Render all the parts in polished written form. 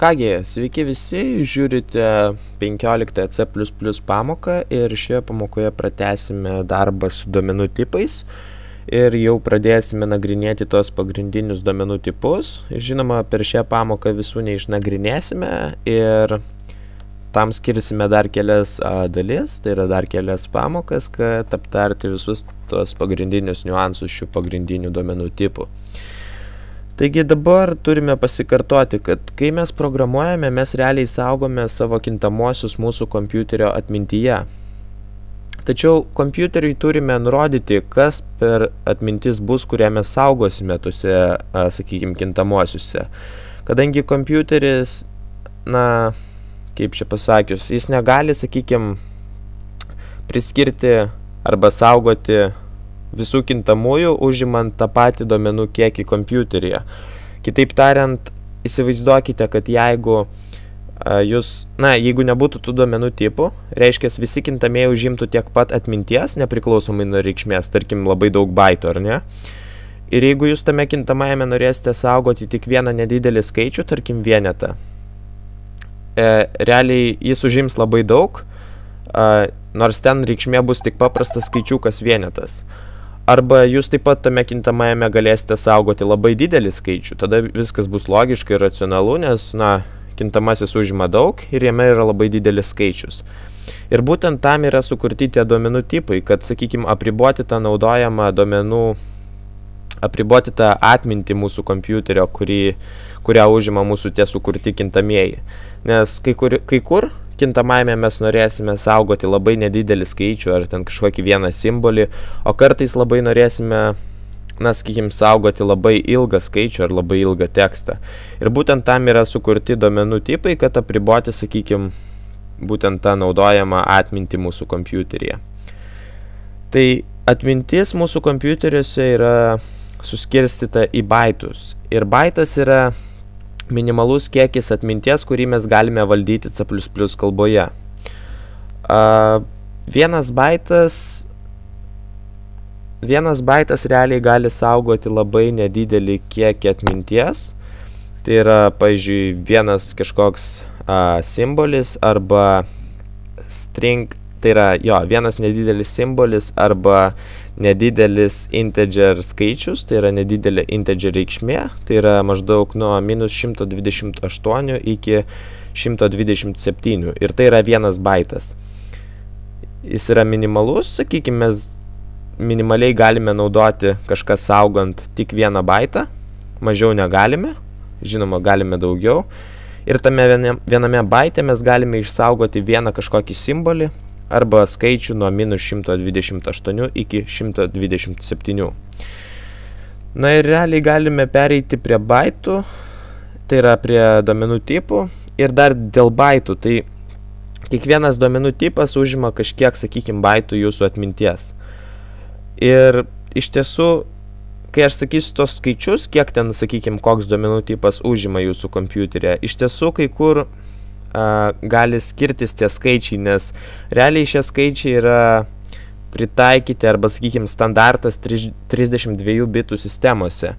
Kągi, sveiki visi, žiūrite 15 C++ pamoką ir šioje pamokoje pratęsime darbą su duomenų tipais ir jau pradėsime nagrinėti tos pagrindinius duomenų tipus. Žinoma, per šią pamoką visų neišnagrinėsime ir tam skirsime dar kelias dalis, tai yra dar kelias pamokas, kad aptarti visus tos pagrindinius niuansus šių pagrindinių duomenų tipų. Taigi dabar turime pasikartoti, kad kai mes programuojame, mes realiai saugome savo kintamuosius mūsų kompiuterio atmintyje. Tačiau kompiuteriui turime nurodyti, kas per atmintis bus, kurią mes saugosime tuose, sakykime, kintamuosiuose. Kadangi kompiuteris, kaip čia pasakius, jis negali, sakykime, priskirti arba saugoti visų kintamųjų, užimant tą patį duomenų kiekį kompiuteryje. Kitaip tariant, įsivaizduokite, kad jeigu jeigu nebūtų tų duomenų tipų, reiškia visi kintamieji užimtų tiek pat atminties, nepriklausomai nuo reikšmės, tarkim labai daug baitų, ar ne? Ir jeigu jūs tame kintamajame norėsite saugoti tik vieną nedidelį skaičių, tarkim vienetą, realiai jis užims labai daug, nors ten reikšmė bus tik paprastas skaičiukas vienetas. Arba jūs taip pat tame kintamajame galėsite saugoti labai didelį skaičių, tada viskas bus logiška ir racionalu, nes, kintamasis užima daug ir jame yra labai didelis skaičius. Ir būtent tam yra sukurti tie duomenų tipai, kad, sakykime, apriboti tą naudojamą duomenų, apriboti tą atmintį mūsų kompiuterio, kurią užima mūsų tie sukurti kintamieji. Nes kai kur kintamajame mes norėsime saugoti labai nedidelį skaičių ar ten kažkokį vieną simbolį, o kartais labai norėsime, sakykime, saugoti labai ilgą skaičių ar labai ilgą tekstą. Ir būtent tam yra sukurti duomenų tipai, kad apriboti, sakykime, būtent tą naudojamą atmintį mūsų kompiuteryje. Tai atmintis mūsų kompiuteriuose yra suskirstyta į baitus. Ir baitas yra minimalus kiekis atminties, kurį mes galime valdyti C++ kalboje. Vienas baitas realiai gali saugoti labai nedidelį kiekį atminties. Tai yra, pavyzdžiui, vienas kažkoks simbolis arba string, tai yra, vienas nedidelis simbolis arba nedidelis integer skaičius, tai yra nedidelė integer reikšmė, tai yra maždaug nuo -128 iki 127 ir tai yra vienas baitas. Jis yra minimalus, sakykime, mes minimaliai galime naudoti kažką saugant tik vieną baitą, mažiau negalime, žinoma, galime daugiau. Ir tame viename baite mes galime išsaugoti vieną kažkokį simbolį arba skaičių nuo -128 iki 127. Ir realiai galime pereiti prie baitų, tai yra prie duomenų tipų. Ir dar dėl baitų, tai kiekvienas duomenų tipas užima kažkiek, sakykime, baitų jūsų atminties. Ir iš tiesų, kai aš sakysiu tos skaičius, kiek ten, sakykime, koks duomenų tipas užima jūsų kompiuterė, iš tiesų kai kur gali skirtis tie skaičiai, nes realiai šie skaičiai yra pritaikyti arba, sakykime, standartas 32 bitų sistemose.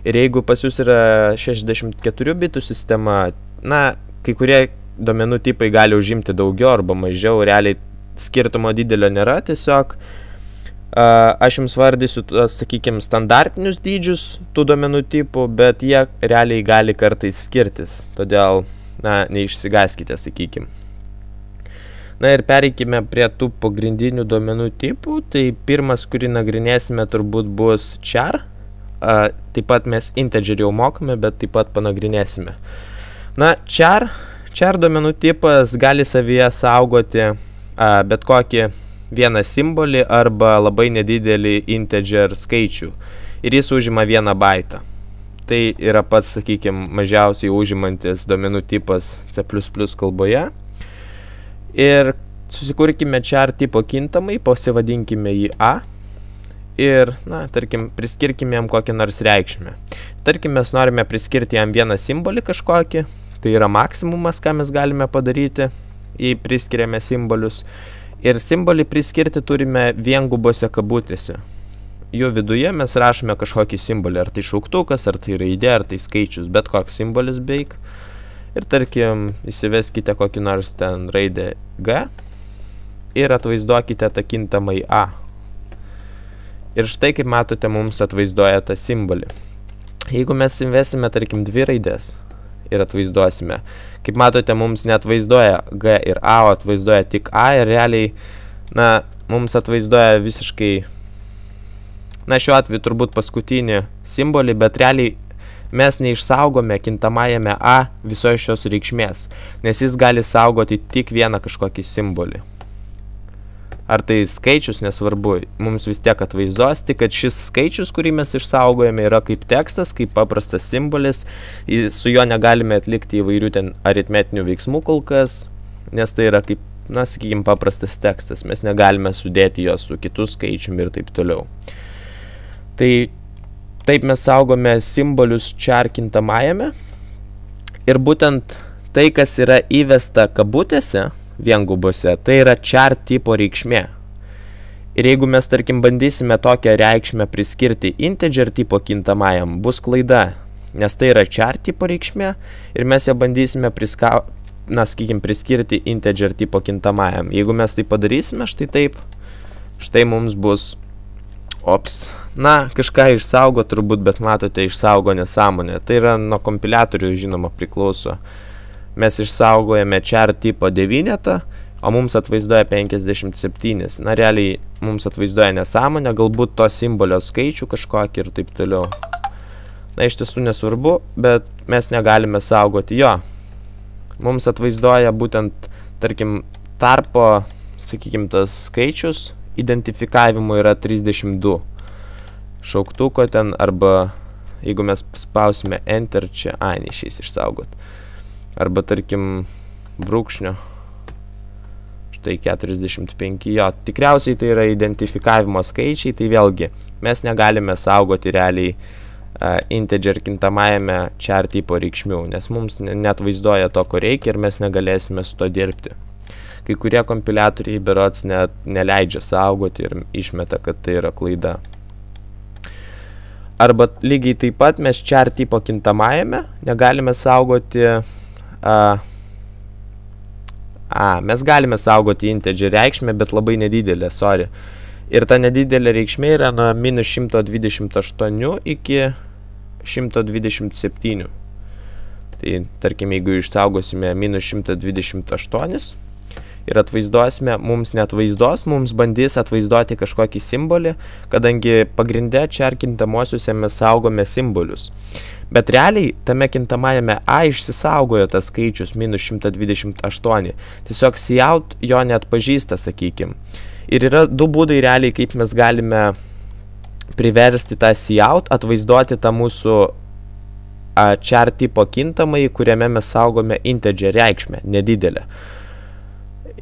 Ir jeigu pas jūs yra 64 bitų sistema, kai kurie duomenų tipai gali užimti daugiau arba mažiau, realiai skirtumo didelio nėra, tiesiog aš jums vardysiu, sakykime, standartinius dydžius tų duomenų tipų, bet jie realiai gali kartais skirtis, todėl neišsigaskite, sakykime. Ir pereikime prie tų pagrindinių duomenų tipų. Tai pirmas, kurį nagrinėsime, turbūt bus char. Taip pat mes integer jau mokame, bet taip pat panagrinėsime. Char duomenų tipas gali savyje saugoti bet kokį vieną simbolį arba labai nedidelį integer skaičių. Ir jis užima vieną baitą. Tai yra pats, sakykime, mažiausiai užimantis duomenų tipas C++ kalboje. Ir susikurkime char tipo kintamai, pasivadinkime jį A. Ir, tarkim, priskirkime jam kokią nors reikšmę. Tarkim, mes norime priskirti jam vieną simbolį kažkokį. Tai yra maksimumas, ką mes galime padaryti, jei priskiriame simbolius. Ir simbolį priskirti turime viengubose kabutėse. jų viduje mes rašome kažkokį simbolį, ar tai šauktukas, ar tai raidė, ar tai skaičius, bet koks simbolis beveik. Ir tarkim, įsiveskite kokį nors ten raidę G ir atvaizduokite tą kintamąjį A. Ir štai, kaip matote, mums atvaizduoja tą simbolį. Jeigu mes įvesime, tarkim, dvi raidės ir atvaizduosime, kaip matote, mums neatvaizduoja G ir A, o atvaizduoja tik A ir realiai, na, mums atvaizduoja visiškai, na, šiuo atveju turbūt paskutinį simbolį, bet realiai mes neišsaugome kintamajame A visos šios reikšmės, nes jis gali saugoti tik vieną kažkokį simbolį. Ar tai skaičius, nesvarbu, mums vis tiek atvaizduos, tik kad šis skaičius, kurį mes išsaugojame, yra kaip tekstas, kaip paprastas simbolis, su juo negalime atlikti įvairių ten aritmetinių veiksmų kol kas, nes tai yra kaip, na, sakykime, paprastas tekstas, mes negalime sudėti jo su kitu skaičiumi ir taip toliau. Tai taip mes saugome simbolius char kintamajame ir būtent tai, kas yra įvesta kabutėse, viengubose, tai yra char tipo reikšmė. Ir jeigu mes, tarkim, bandysime tokią reikšmę priskirti integer tipo kintamajam, bus klaida, nes tai yra char tipo reikšmė ir mes ją bandysime priskirti integer tipo kintamajam. Jeigu mes tai padarysime, štai taip, štai mums bus, na, kažką išsaugo turbūt, bet matote, išsaugo nesąmonę. Tai yra nuo kompiliatorių, žinoma, priklauso. Mes išsaugojame char tipo 9, o mums atvaizduoja 57. Na, realiai mums atvaizduoja nesąmonę, galbūt to simbolio skaičių kažkokį ir taip toliau. Na, iš tiesų nesvarbu, bet mes negalime saugoti jo. Mums atvaizduoja būtent, tarkim, tarpo, sakykime, tas skaičius identifikavimo yra 32. Šauktuko ten arba, jeigu mes spausime Enter čia, neišeis išsaugot. Arba, tarkim, brūkšnio. Štai 45. Jo, tikriausiai tai yra identifikavimo skaičiai, tai vėlgi mes negalime saugoti realiai integer kintamajame char tipo reikšmių, nes mums neatvaizduoja to, ko reikia ir mes negalėsime su to dirbti. Kai kurie kompiliatoriai berods net neleidžia saugoti ir išmeta, kad tai yra klaida. Arba lygiai taip pat mes char tipo kintamajame negalime saugoti mes galime saugoti integer reikšmę, bet labai nedidelė, sorry. Ir ta nedidelė reikšmė yra nuo minus 128 iki 127. Tai, tarkim, jeigu išsaugosime minus 128 ir atvaizduosime, mums neatvaizduos, mums bandys atvaizduoti kažkokį simbolį, kadangi pagrinde char kintamosiuose mes saugome simbolius. Bet realiai tame kintamajame A išsisaugojo tas skaičius minus 128. Tiesiog cout jo neatpažįsta, sakykim. Ir yra du būdai realiai, kaip mes galime priversti tą cout atvaizduoti tą mūsų char tipo kintamąjį, kuriame mes saugome integer reikšmę, nedidelę.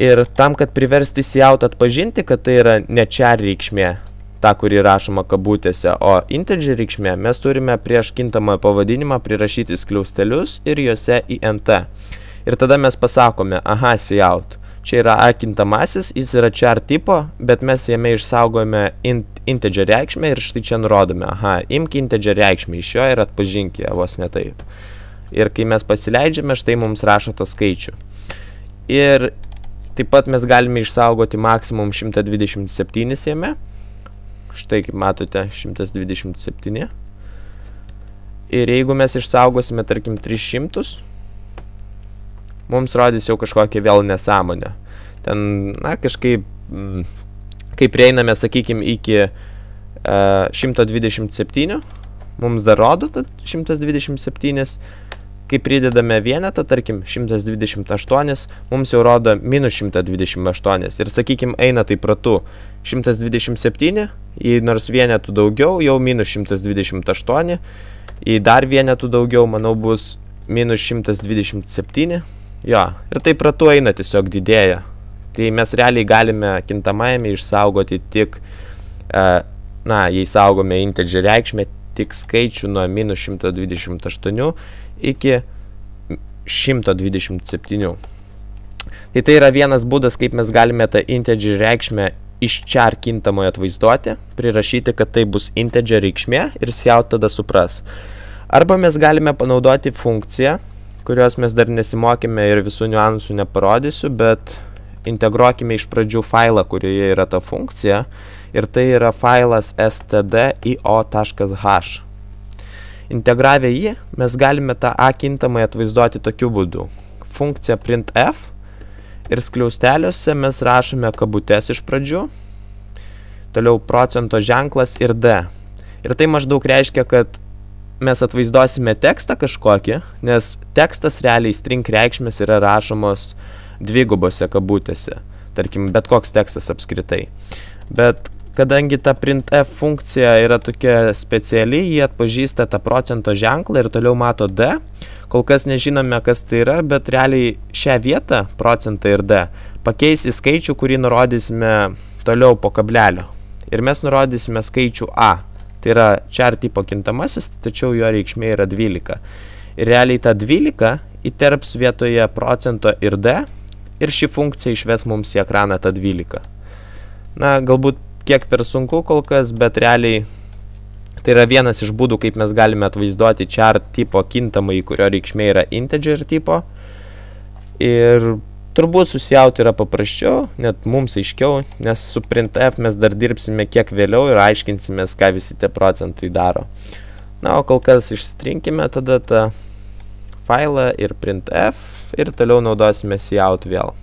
Ir tam, kad priversti cout atpažinti, kad tai yra ne char reikšmė, ta, kuri rašoma kabutėse, o integer reikšmė, mes turime prieš kintamą pavadinimą prirašyti skliaustelius ir juose int. Ir tada mes pasakome, aha, cout. Čia yra A kintamasis, jis yra char tipo, bet mes jame išsaugojame integer reikšmę ir štai čia nurodome, aha, imk integer reikšmę iš jo ir atpažink ją, vos ne taip. Ir kai mes pasileidžiame, štai mums rašo tą skaičių. Ir taip pat mes galime išsaugoti maksimum 127 jame. Štai, kaip matote, 127. Ir jeigu mes išsaugosime, tarkim, 300, mums rodys jau kažkokią vėl nesąmonę. Ten, na, kažkaip, kai prieiname, sakykim, iki 127, mums dar rodo 127, kai pridedame vienetą, tarkim, 128, mums jau rodo minus 128. Ir, sakykim, eina taip ratu 127, jei nors vienetų daugiau, jau minus 128, jei dar vienetų daugiau, manau, bus minus 127. Jo, ir taip ratu eina, tiesiog didėja. Tai mes realiai galime kintamajame išsaugoti tik, jei saugome integer reikšmę, tik skaičių nuo minus 128 iki 127. Tai yra vienas būdas, kaip mes galime tą integer reikšmę iš char kintamojo atvaizduoti, prirašyti, kad tai bus integer reikšmė ir cout tada supras. Arba mes galime panaudoti funkciją, kurios mes dar nesimokėme ir visų niuansų neparodysiu, bet integruokime iš pradžių failą, kurioje yra ta funkcija, ir tai yra failas stdio.h. Integravę jį, mes galime tą a kintamai atvaizduoti tokiu būdu. Funkcija printf ir skliausteliuose mes rašome kabutes iš pradžių, toliau procento ženklas ir d. Ir tai maždaug reiškia, kad mes atvaizduosime tekstą kažkokį, nes tekstas realiai string reikšmės yra rašomos dvigubose kabutėse, tarkim, bet koks tekstas apskritai. Bet kadangi ta printf funkcija yra tokia speciali, jie atpažįsta tą procento ženklą ir toliau mato d. Kol kas nežinome, kas tai yra, bet realiai šią vietą, procentą ir d, pakeis į skaičių, kurį nurodysime toliau po kablelio. Ir mes nurodysime skaičių a. Tai yra char tipo kintamasis, tačiau jo reikšmė yra 12. Ir realiai tą 12 įterps vietoje procento ir d, ir ši funkcija išves mums į ekraną tą 12. Na, galbūt kiek per sunku kol kas, bet realiai tai yra vienas iš būdų, kaip mes galime atvaizduoti char tipo kintamą, kurio reikšmė yra integer tipo. Ir turbūt susijauti yra paprasčiau, net mums aiškiau, nes su printf mes dar dirbsime kiek vėliau ir aiškinsime, ką visi tie procentai daro. Na, o kol kas išstrinkime tada tą failą ir printf ir toliau naudosime cout vėl.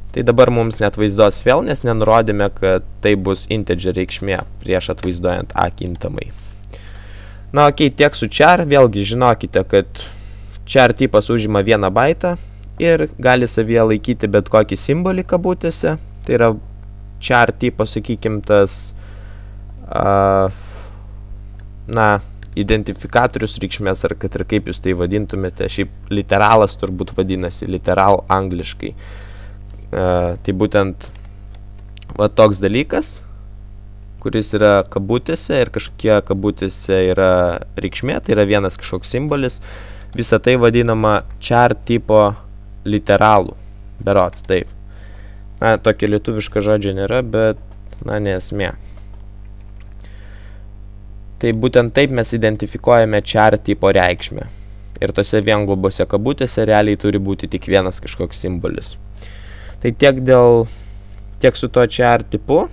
Tai dabar mums neatvaizduos vėl, nes nenurodėme, kad tai bus integer reikšmė prieš atvaizduojant a kintamai. Na, ok, tiek su char, vėlgi žinokite, kad char tipas užima 1 baitą ir gali savyje laikyti bet kokį simbolį kabutėse. Tai yra char tipo, sakykim, tas identifikatorius reikšmės, ar kad ir kaip jūs tai vadintumėte. Šiaip literalas turbūt vadinasi, literal angliškai. Tai būtent toks dalykas, kuris yra kabutėse ir kažkokie kabutėse yra reikšmė, tai yra vienas kažkoks simbolis. Visa tai vadinama char tipo literalų, berods, taip. Na, tokio lietuviško žodžio nėra, bet, na, nesmė. Tai būtent taip mes identifikuojame char tipo reikšmę. Ir tose viengubose kabutėse realiai turi būti tik vienas kažkoks simbolis. Tai tiek su to char tipu.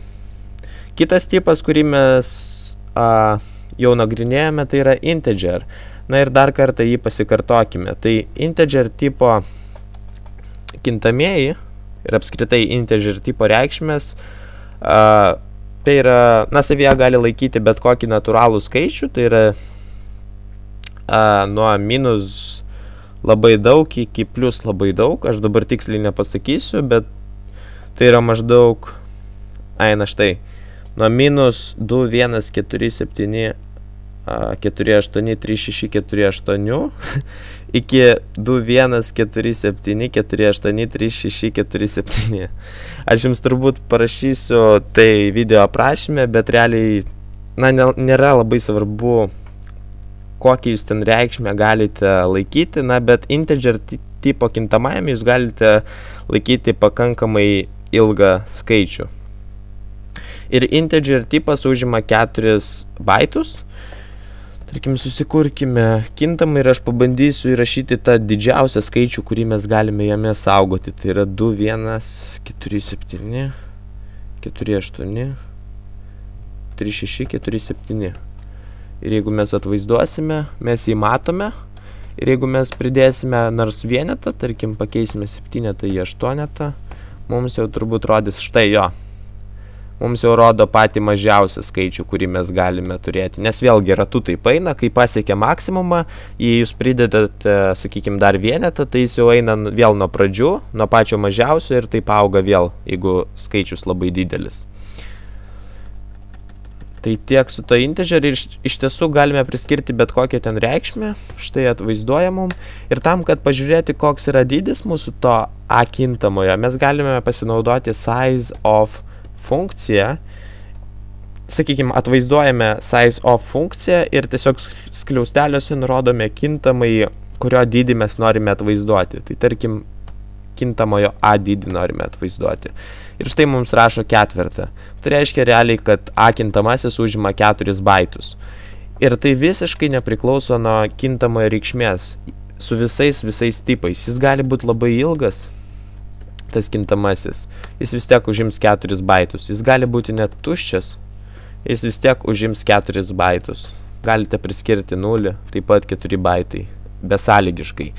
Kitas tipas, kurį mes jau nagrinėjome, tai yra integer. Na ir dar kartą jį pasikartokime. Tai integer tipo kintamieji ir apskritai integer tipo reikšmės, tai yra, na, savyje gali laikyti bet kokį natūralų skaičių, tai yra nuo minus labai daug iki plus labai daug, aš dabar tiksliai nepasakysiu, bet tai yra maždaug, na štai, nuo minus 2, 1, 4, 7, 4, 8, 3, 6, 4, 8 iki 2, 1, 4, 7, 4, 8, 3, 6, 4, 7. Aš jums turbūt parašysiu tai video aprašyme, bet realiai, na, nėra labai svarbu, kokį jūs ten reikšmę galite laikyti, na, bet integer tipo kintamajame jūs galite laikyti pakankamai ilgą skaičių. Ir integer tipas užima 4 baitus. Tarkim, susikurkime kintamą ir aš pabandysiu įrašyti tą didžiausią skaičių, kurį mes galime jame saugoti. Tai yra 2, 1, 4, 7, 4, 8, 3, 6, 4, 7. Ir jeigu mes atvaizduosime, mes jį matome. Ir jeigu mes pridėsime nors vienetą, tarkim, pakeisime 7 į 8, mums jau turbūt rodys štai jo. Mums jau rodo patį mažiausią skaičių, kurį mes galime turėti. Nes vėlgi ratu taip eina, kai pasiekia maksimumą, jei jūs pridedate, sakykim, dar vienetą, tai jis jau eina vėl nuo pradžių, nuo pačio mažiausio ir taip auga vėl, jeigu skaičius labai didelis. Tai tiek su to integer ir iš tiesų galime priskirti bet kokią ten reikšmę, štai atvaizduoja mum. Ir tam, kad pažiūrėti, koks yra dydis mūsų to a kintamojo, mes galime pasinaudoti size of funkciją. Sakykime, atvaizduojame size of funkciją ir tiesiog skliausteliuose nurodome kintamai, kurio dydį mes norime atvaizduoti. Tai tarkim, kintamojo a dydį norime atvaizduoti. Ir štai mums rašo 4. Tai reiškia realiai, kad a kintamasis užima 4 baitus. Ir tai visiškai nepriklauso nuo kintamojo reikšmės. su visais tipais. Jis gali būti labai ilgas, tas kintamasis. Jis vis tiek užims 4 baitus. Jis gali būti net tuščias. Jis vis tiek užims 4 baitus. Galite priskirti 0, taip pat 4 baitai. Besąlygiškai.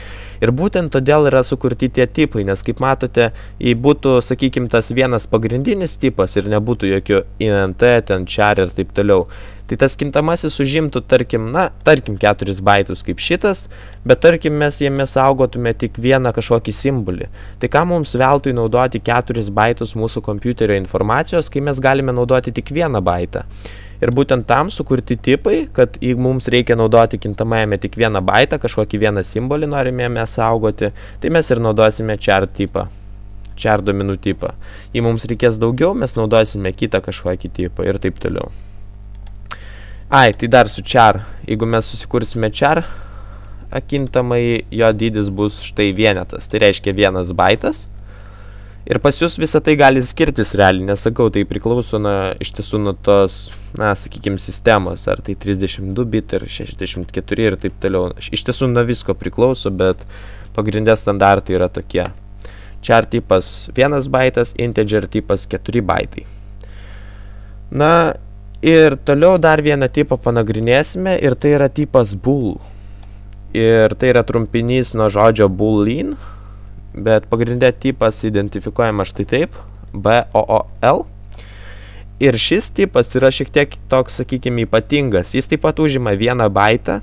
Ir būtent todėl yra sukurti tie tipai, nes kaip matote, jei būtų, sakykime, tas vienas pagrindinis tipas ir nebūtų jokio int, ten char ir taip toliau, tai tas kintamasis užimtų, tarkim 4 baitus kaip šitas, bet tarkim mes jame saugotume tik vieną kažkokį simbolį. Tai ką mums veltui naudoti 4 baitus mūsų kompiuterio informacijos, kai mes galime naudoti tik 1 baitą. Ir būtent tam sukurti tipai, kad jeigu mums reikia naudoti kintamajame tik 1 baitą, kažkokį vieną simbolį norime jame saugoti, tai mes ir naudosime char tipą, char duomenų tipą. Jei mums reikės daugiau, mes naudosime kitą kažkokį tipą ir taip toliau. Tai dar su char. Jeigu mes susikursime char, kintamai jo dydis bus štai vienetas, tai reiškia 1 baitas. Ir pas jūs visą tai gali skirtis realiai, nesakau, tai priklauso iš tiesų nuo tos, sakykime, sistemos, ar tai 32 bit ir 64 ir taip toliau. Iš tiesų nuo visko priklauso, bet pagrindė standartai yra tokie. Char tipas 1 baitas, integer tipas 4 baitai. Ir toliau dar vieną tipą panagrinėsime ir tai yra tipas bool. Ir tai yra trumpinys nuo žodžio boolean. Bet pagrindė tipas identifikuojama štai taip, BOOL. Ir šis tipas yra šiek tiek toks, sakykime, ypatingas. Jis taip pat užima 1 baitą,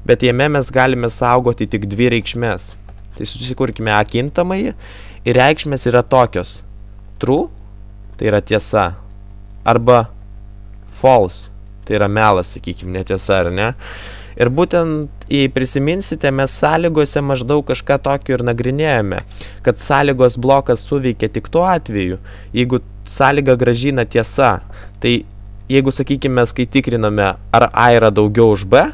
bet jame mes galime saugoti tik 2 reikšmės. Tai susikurkime kintamąjį ir reikšmės yra tokios. True, tai yra tiesa, arba false, tai yra melas, sakykime, netiesa, ar ne? Ir būtent, jei prisiminsite, mes sąlygose maždaug kažką tokio ir nagrinėjame, kad sąlygos blokas suveikia tik tuo atveju, jeigu sąlyga grąžina tiesa. Tai jeigu, sakykime, kai tikriname, ar A yra daugiau už B,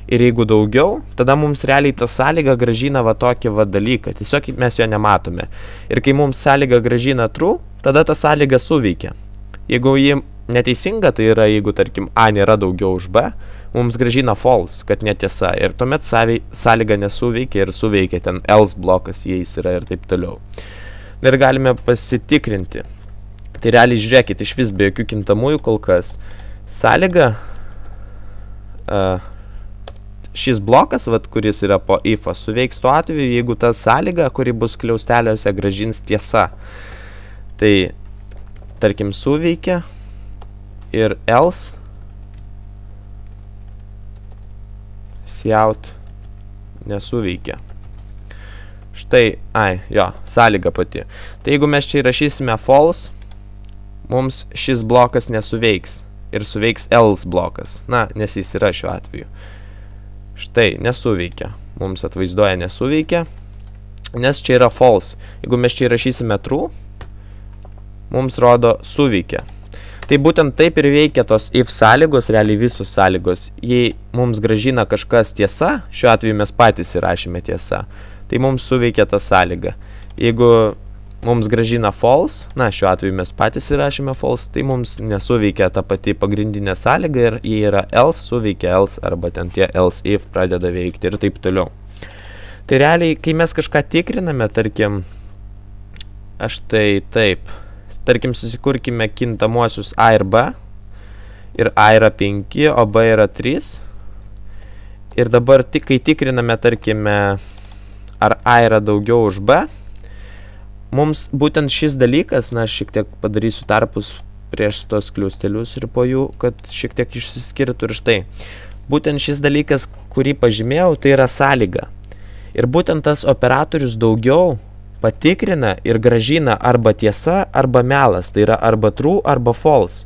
ir jeigu daugiau, tada mums realiai ta sąlyga grąžina va tokį va dalyką, tiesiog mes jo nematome. Ir kai mums sąlyga grąžina true, tada ta sąlyga suveikia. Jeigu ji neteisinga, tai yra, jeigu, tarkim, A nėra daugiau už B, mums grąžina false, kad netiesa. Ir tuomet sąlyga nesuveikia ir suveikia ten else blokas, jais yra ir taip toliau. Ir galime pasitikrinti. Tai realiai žiūrėkit, iš vis be jokių kintamųjų kol kas. Sąlyga, šis blokas, kuris yra po if'o, suveiks tuo atveju, jeigu ta sąlyga, kuri bus kliausteliuose, grąžins tiesa. Tai, tarkim, suveikia ir else cout nesuveikia. Štai, sąlyga pati. Tai jeigu mes čia įrašysime false, mums šis blokas nesuveiks ir suveiks else blokas. Nes jis yra šiuo atveju. Štai, nesuveikia. Mums atvaizduoja nesuveikia, nes čia yra false. Jeigu mes čia įrašysime true, mums rodo suveikia. Tai būtent taip ir veikia tos if sąlygos, realiai visos sąlygos. Jei mums grąžina kažkas tiesa, šiuo atveju mes patys įrašėme tiesa, tai mums suveikia ta sąlyga. Jeigu mums grąžina false, šiuo atveju mes patys įrašėme false, tai mums nesuveikia ta pati pagrindinė sąlyga ir jei yra else, suveikia else, arba ten tie else if pradeda veikti ir taip toliau. Tai realiai, kai mes kažką tikriname, tarkim, tarkim, susikurkime kintamuosius A ir B, ir A yra 5, o B yra 3. Ir dabar, kai tikriname, tarkime, ar A yra daugiau už B, mums būtent šis dalykas, aš šiek tiek padarysiu tarpus prieš tos kliaustelius ir po jų, kad šiek tiek išsiskirtų ir štai. Būtent šis dalykas, kurį pažymėjau, tai yra sąlyga. Ir būtent tas operatorius daugiau patikrina ir grąžina arba tiesa, arba melas, tai yra arba true, arba false.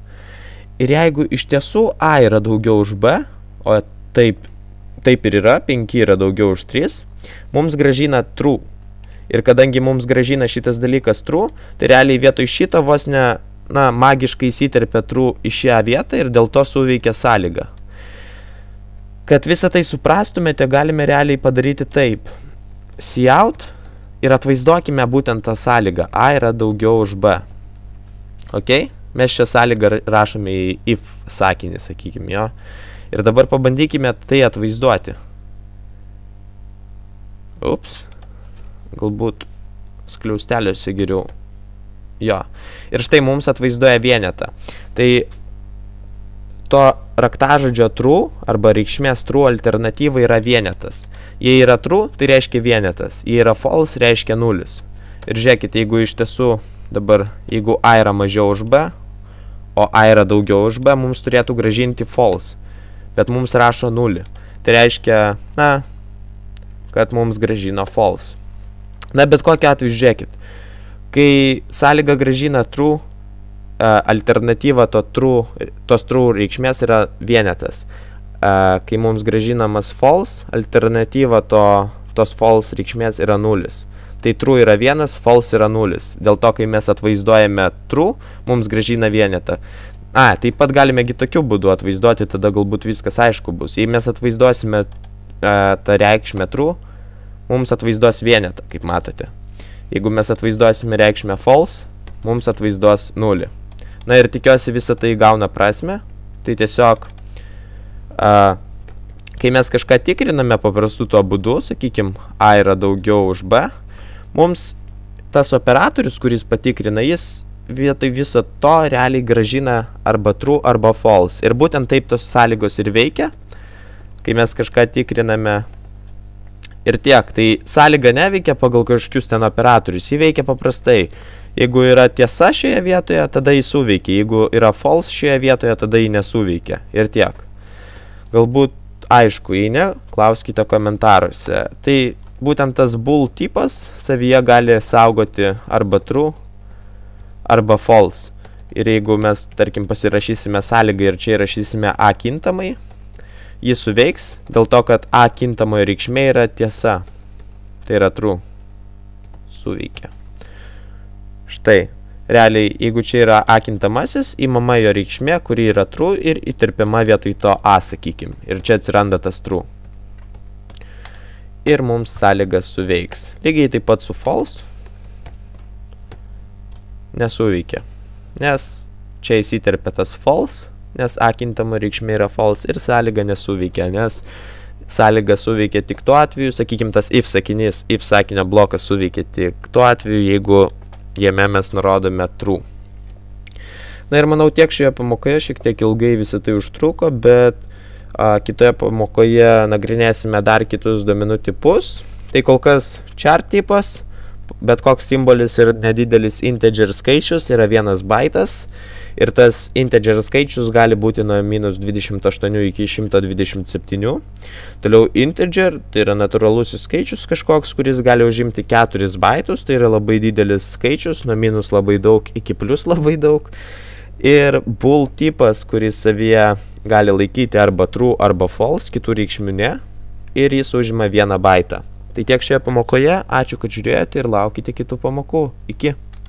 Ir jeigu iš tiesų A yra daugiau už B, o taip ir yra, 5 yra daugiau už 3, mums grąžina true. Ir kadangi mums grąžina šitas dalykas true, tai realiai vietoj šito vos magiškai įsiterpia true į šią vietą ir dėl to suveikia sąlyga. Kad visą tai suprastumėte, galime realiai padaryti taip. Cout ir atvaizduokime būtent tą sąlygą. A yra daugiau už B. Ok? Mes šią sąlygą rašome į if sakinį, sakykime, jo. Ir dabar pabandykime tai atvaizduoti. Ups. Galbūt skliausteliuose geriau. Jo. Ir štai mums atvaizduoja vienetą. Tai to raktažodžio true arba reikšmės true alternatyva yra vienetas. Jei yra true, tai reiškia vienetas. Jei yra false, reiškia nulis. Ir žiūrėkite, jeigu iš tiesų dabar, jeigu a yra mažiau už b, o a yra daugiau už b, mums turėtų gražinti false. Bet mums rašo 0. Tai reiškia, kad mums gražino false. Bet kokiu atveju žiūrėkit. Kai sąlyga gražina true, alternatyva tos true reikšmės yra vienetas. Kai mums gražinamas false, alternatyva tos false reikšmės yra 0. Tai true yra 1, false yra 0. Dėl to, kai mes atvaizduojame true, mums gražina vienetą. Taip pat galime tokiu būdu atvaizduoti, tada galbūt viskas aišku bus. Jei mes atvaizduosime tą reikšmę true, mums atvaizduos vienetą, kaip matote. Jeigu mes atvaizduosime reikšmę false, mums atvaizduos 0. Ir tikiuosi visą tai gauna prasme. Tai tiesiog, kai mes kažką tikriname paprastu tuo būdu, sakykime, a yra daugiau už b, mums tas operatorius, kuris patikrina, jis vietoj viso to realiai gražina arba true, arba false. Ir būtent taip tos sąlygos ir veikia, kai mes kažką tikriname. Ir tiek, tai sąlyga neveikia pagal kažkokius ten operatorius, jį veikia paprastai. Jeigu yra tiesa šioje vietoje, tada jį suveikia. Jeigu yra false šioje vietoje, tada jį nesuveikia. Ir tiek. Galbūt aišku, jei ne, klauskite komentaruose. Tai būtent tas bool tipas savyje gali saugoti arba true, arba false. Ir jeigu mes, tarkim, pasirašysime sąlygą ir čia įrašysime a kintamai, jis suveiks, dėl to, kad a kintamojo reikšmė yra tiesa. Tai yra true. Suveikia. Štai, realiai, jeigu čia yra a kintamasis, įmama jo reikšmė, kuri yra true ir įterpiama vietoj to a, sakykim. Ir čia atsiranda tas true. Ir mums sąlygas suveiks. Lygiai taip pat su false nesuveikia. Nes čia įsiterpia tas false, nes a kintamo reikšmė yra false ir sąlyga nesuveikia, nes sąlyga suveikia tik tuo atveju, sakykim, tas if sakinys, if sakinio blokas suveikia tik tuo atveju, jeigu jame mes nurodome true. Ir manau tiek šioje pamokoje, šiek tiek ilgai visą tai užtruko, bet kitoje pamokoje nagrinėsime dar kitus duomenų tipus. Tai kol kas char tipas, bet koks simbolis ir nedidelis integer skaičius yra 1 baitas. Ir tas integer skaičius gali būti nuo -28 iki 127. Toliau integer, tai yra natūralusis skaičius kažkoks, kuris gali užimti 4 baitus. Tai yra labai didelis skaičius, nuo minus labai daug iki plus labai daug. Ir bool tipas, kuris savyje gali laikyti arba true, arba false, kitų reikšmių ne. Ir jis užima 1 baitą. Tai tiek šioje pamokoje. Ačiū, kad žiūrėjote ir laukite kitų pamokų. Iki.